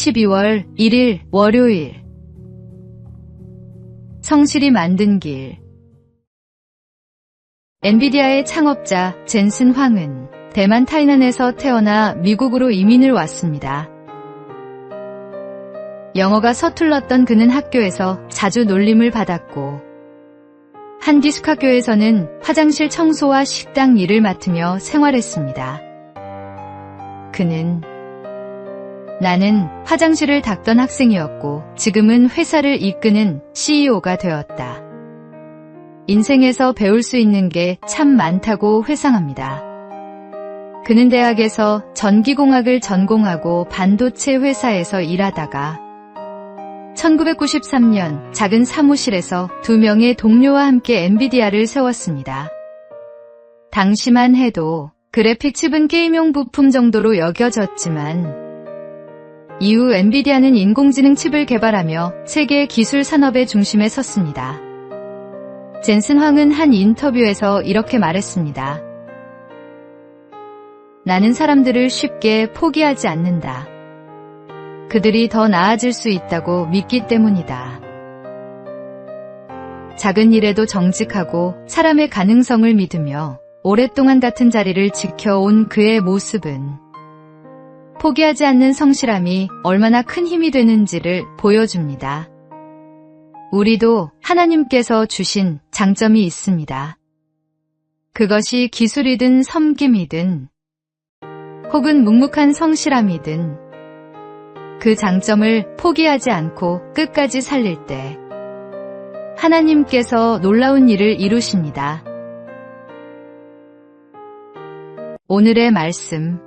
12월 1일 월요일. 성실히 만든 길. 엔비디아의 창업자 젠슨 황은 대만 타이난에서 태어나 미국으로 이민을 왔습니다. 영어가 서툴렀던 그는 학교에서 자주 놀림을 받았고 한 기숙학교에서는 화장실 청소와 식당 일을 맡으며 생활했습니다. 그는 나는 화장실을 닦던 학생이었고 지금은 회사를 이끄는 CEO가 되었다. 인생에서 배울 수 있는 게 참 많다고 회상합니다. 그는 대학에서 전기공학을 전공하고 반도체 회사에서 일하다가 1993년 작은 사무실에서 2명의 동료와 함께 엔비디아를 세웠습니다. 당시만 해도 그래픽 칩은 게임용 부품 정도로 여겨졌지만 이후 엔비디아는 인공지능 칩을 개발하며 세계 기술 산업의 중심에 섰습니다. 젠슨 황은 한 인터뷰에서 이렇게 말했습니다. 나는 사람들을 쉽게 포기하지 않는다. 그들이 더 나아질 수 있다고 믿기 때문이다. 작은 일에도 정직하고 사람의 가능성을 믿으며 오랫동안 같은 자리를 지켜온 그의 모습은 포기하지 않는 성실함이 얼마나 큰 힘이 되는지를 보여줍니다. 우리도 하나님께서 주신 장점이 있습니다. 그것이 기술이든 섬김이든 혹은 묵묵한 성실함이든 그 장점을 포기하지 않고 끝까지 살릴 때 하나님께서 놀라운 일을 이루십니다. 오늘의 말씀.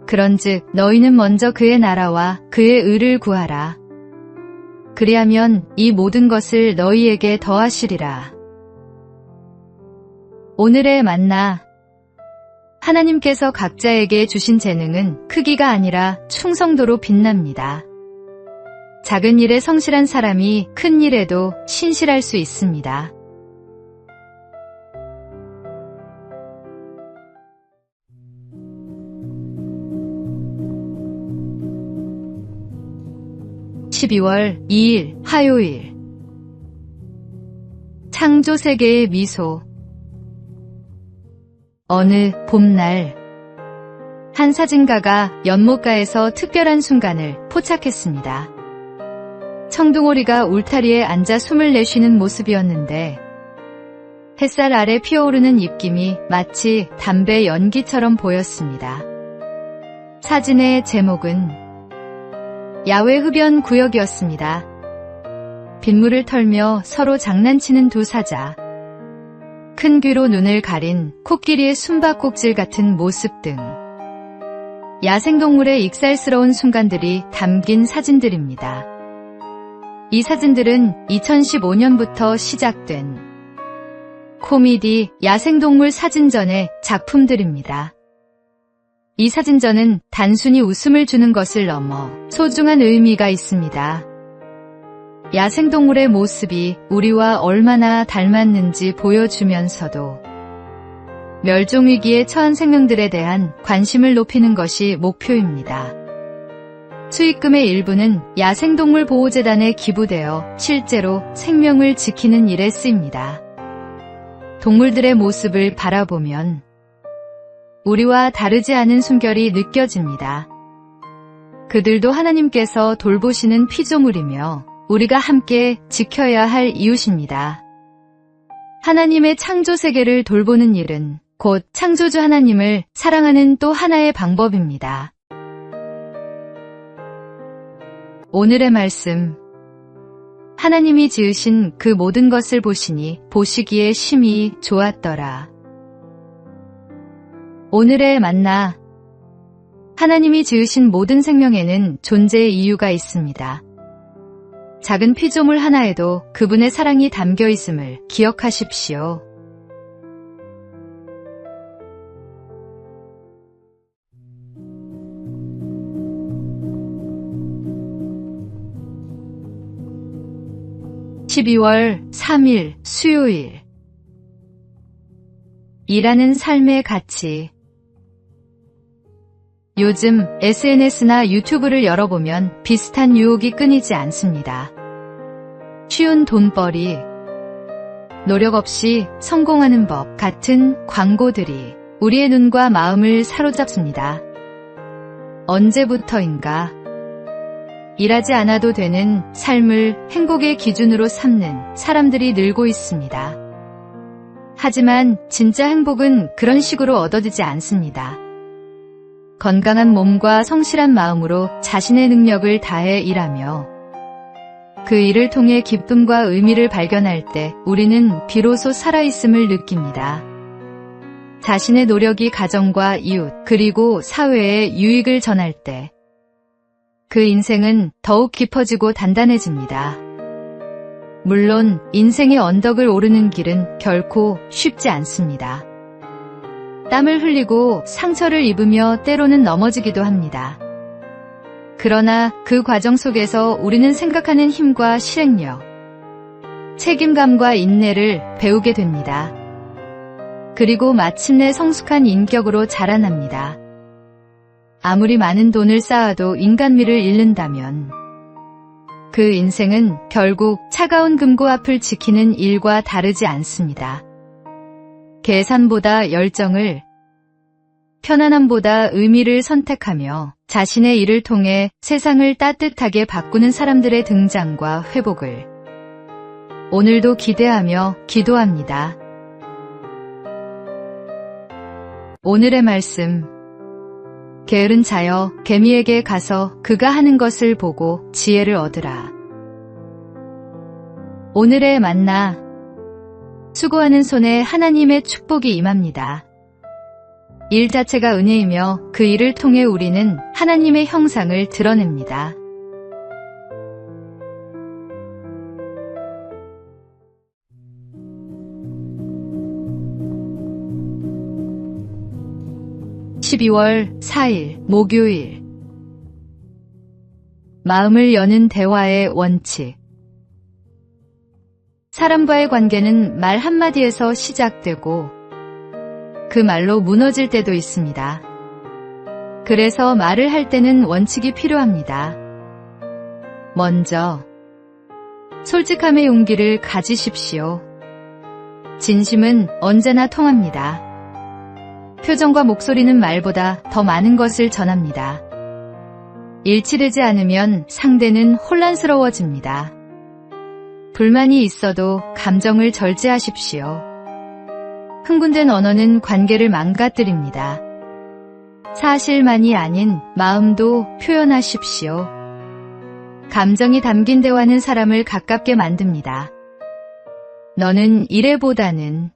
그런즉 너희는 먼저 그의 나라와 그의 의를 구하라. 그리하면 이 모든 것을 너희에게 더하시리라. 오늘의 만나. 하나님께서 각자에게 주신 재능은 크기가 아니라 충성도로 빛납니다. 작은 일에 성실한 사람이 큰 일에도 신실할 수 있습니다. (12월 2일) 화요일. 창조 세계의 미소. 어느 봄날 한 사진가가 연못가에서 특별한 순간을 포착했습니다. 청둥오리가 울타리에 앉아 숨을 내쉬는 모습이었는데 햇살 아래 피어오르는 입김이 마치 담배 연기처럼 보였습니다. 사진의 제목은 야외 흡연 구역이었습니다. 빗물을 털며 서로 장난치는 두 사자, 큰 귀로 눈을 가린 코끼리의 숨바꼭질 같은 모습 등 야생동물의 익살스러운 순간들이 담긴 사진들입니다. 이 사진들은 2015년부터 시작된 코미디 야생동물 사진전의 작품들입니다. 이 사진전은 단순히 웃음을 주는 것을 넘어 소중한 의미가 있습니다. 야생동물의 모습이 우리와 얼마나 닮았는지 보여주면서도 멸종위기에 처한 생명들에 대한 관심을 높이는 것이 목표입니다. 수익금의 일부는 야생동물 보호재단에 기부되어 실제로 생명을 지키는 일에 쓰입니다. 동물들의 모습을 바라보면 우리와 다르지 않은 숨결이 느껴집니다. 그들도 하나님께서 돌보시는 피조물이며 우리가 함께 지켜야 할 이웃입니다. 하나님의 창조 세계를 돌보는 일은 곧 창조주 하나님을 사랑하는 또 하나의 방법입니다. 오늘의 말씀. 하나님이 지으신 그 모든 것을 보시니 보시기에 심히 좋았더라. 오늘의 만나. 하나님이 지으신 모든 생명에는 존재의 이유가 있습니다. 작은 피조물 하나에도 그분의 사랑이 담겨 있음을 기억하십시오. (12월 3일) 수요일. 일하는 삶의 가치. 요즘 SNS나 유튜브를 열어보면 비슷한 유혹이 끊이지 않습니다. 쉬운 돈벌이, 노력 없이 성공하는 법 같은 광고들이 우리의 눈과 마음을 사로잡습니다. 언제부터인가 일하지 않아도 되는 삶을 행복의 기준으로 삼는 사람들이 늘고 있습니다. 하지만 진짜 행복은 그런 식으로 얻어지지 않습니다. 건강한 몸과 성실한 마음으로 자신의 능력을 다해 일하며 그 일을 통해 기쁨과 의미를 발견할 때 우리는 비로소 살아있음을 느낍니다. 자신의 노력이 가정과 이웃 그리고 사회에 유익을 전할 때 그 인생은 더욱 깊어지고 단단해집니다. 물론 인생의 언덕을 오르는 길은 결코 쉽지 않습니다. 땀을 흘리고 상처를 입으며 때로는 넘어지기도 합니다. 그러나 그 과정 속에서 우리는 생각하는 힘과 실행력, 책임감과 인내를 배우게 됩니다. 그리고 마침내 성숙한 인격으로 자라납니다. 아무리 많은 돈을 쌓아도 인간미를 잃는다면 그 인생은 결국 차가운 금고 앞을 지키는 일과 다르지 않습니다. 계산보다 열정을, 편안함보다 의미를 선택하며 자신의 일을 통해 세상을 따뜻하게 바꾸는 사람들의 등장과 회복을 오늘도 기대하며 기도합니다. 오늘의 말씀. 게으른 자여 개미에게 가서 그가 하는 것을 보고 지혜를 얻으라. 오늘의 만나. 수고하는 손에 하나님의 축복이 임합니다. 일 자체가 은혜이며 그 일을 통해 우리는 하나님의 형상을 드러냅니다. (12월 4일) 목요일. 마음을 여는 대화의 원칙. 사람과의 관계는 말 한마디에서 시작되고 그 말로 무너질 때도 있습니다. 그래서 말을 할 때는 원칙이 필요합니다. 먼저, 솔직함의 용기를 가지십시오. 진심은 언제나 통합니다. 표정과 목소리는 말보다 더 많은 것을 전합니다. 일치되지 않으면 상대는 혼란스러워집니다. 불만이 있어도 감정을 절제하십시오. 흥분된 언어는 관계를 망가뜨립니다. 사실만이 아닌 마음도 표현하십시오. 감정이 담긴 대화는 사람을 가깝게 만듭니다. 너는 이래보다는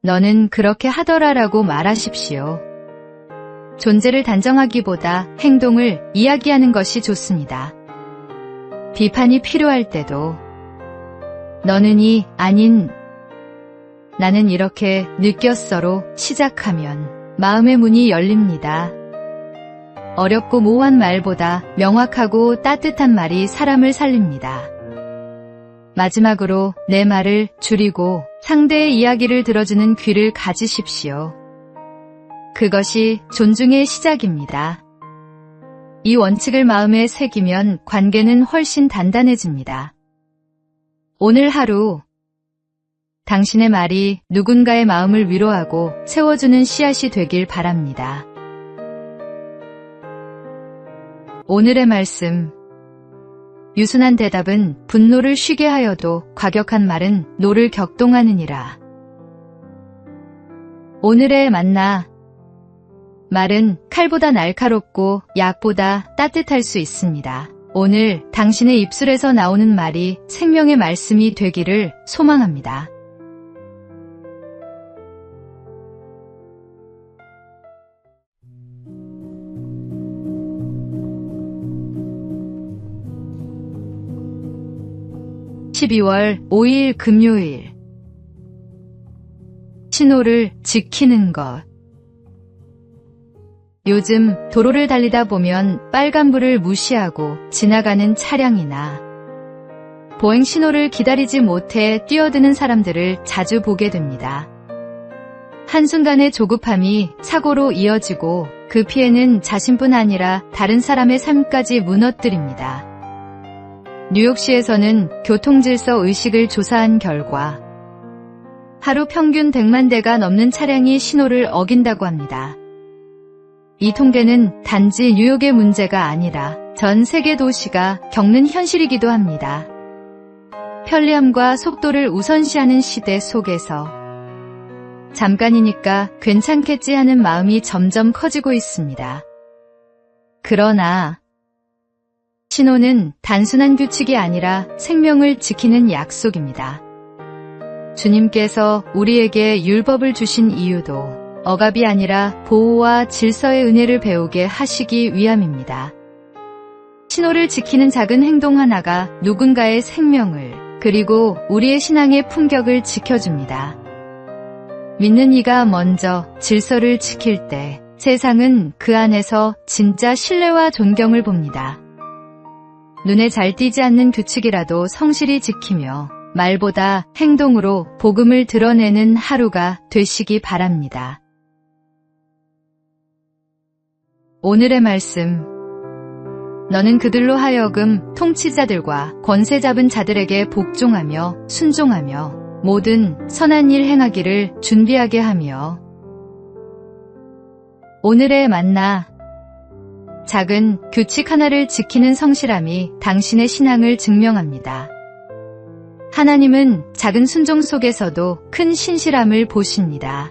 너는 그렇게 하더라라고 말하십시오. 존재를 단정하기보다 행동을 이야기하는 것이 좋습니다. 비판이 필요할 때도 너는이 아닌 나는 이렇게 느꼈어로 시작하면 마음의 문이 열립니다. 어렵고 모호한 말보다 명확하고 따뜻한 말이 사람을 살립니다. 마지막으로 내 말을 줄이고 상대의 이야기를 들어주는 귀를 가지십시오. 그것이 존중의 시작입니다. 이 원칙을 마음에 새기면 관계는 훨씬 단단해집니다. 오늘 하루 당신의 말이 누군가의 마음을 위로하고 세워주는 씨앗이 되길 바랍니다. 오늘의 말씀. 유순한 대답은 분노를 쉬게 하여도 과격한 말은 노를 격동하느니라. 오늘의 만나. 말은 칼보다 날카롭고 약보다 따뜻할 수 있습니다. 오늘 당신의 입술에서 나오는 말이 생명의 말씀이 되기를 소망합니다. (12월 5일) 금요일. 신호를 지키는 것. 요즘 도로를 달리다 보면 빨간불을 무시하고 지나가는 차량이나 보행 신호를 기다리지 못해 뛰어드는 사람들을 자주 보게 됩니다. 한순간의 조급함이 사고로 이어지고 그 피해는 자신뿐 아니라 다른 사람의 삶까지 무너뜨립니다. 뉴욕시에서는 교통질서 의식을 조사한 결과 하루 평균 100만 대가 넘는 차량이 신호를 어긴다고 합니다. 이 통계는 단지 뉴욕의 문제가 아니라 전 세계 도시가 겪는 현실이기도 합니다. 편리함과 속도를 우선시하는 시대 속에서 잠깐이니까 괜찮겠지 하는 마음이 점점 커지고 있습니다. 그러나 신호는 단순한 규칙이 아니라 생명을 지키는 약속입니다. 주님께서 우리에게 율법을 주신 이유도 억압이 아니라 보호와 질서의 은혜를 배우게 하시기 위함입니다. 신호를 지키는 작은 행동 하나가 누군가의 생명을 그리고 우리의 신앙의 품격을 지켜줍니다. 믿는 이가 먼저 질서를 지킬 때 세상은 그 안에서 진짜 신뢰와 존경을 봅니다. 눈에 잘 띄지 않는 규칙이라도 성실히 지키며 말보다 행동으로 복음을 드러내는 하루가 되시기 바랍니다. 오늘의 말씀. 너는 그들로 하여금 통치자들과 권세 잡은 자들에게 복종하며 순종하며 모든 선한 일 행하기를 준비하게 하며. 오늘의 만나. 작은 규칙 하나를 지키는 성실함이 당신의 신앙을 증명합니다. 하나님은 작은 순종 속에서도 큰 신실함을 보십니다.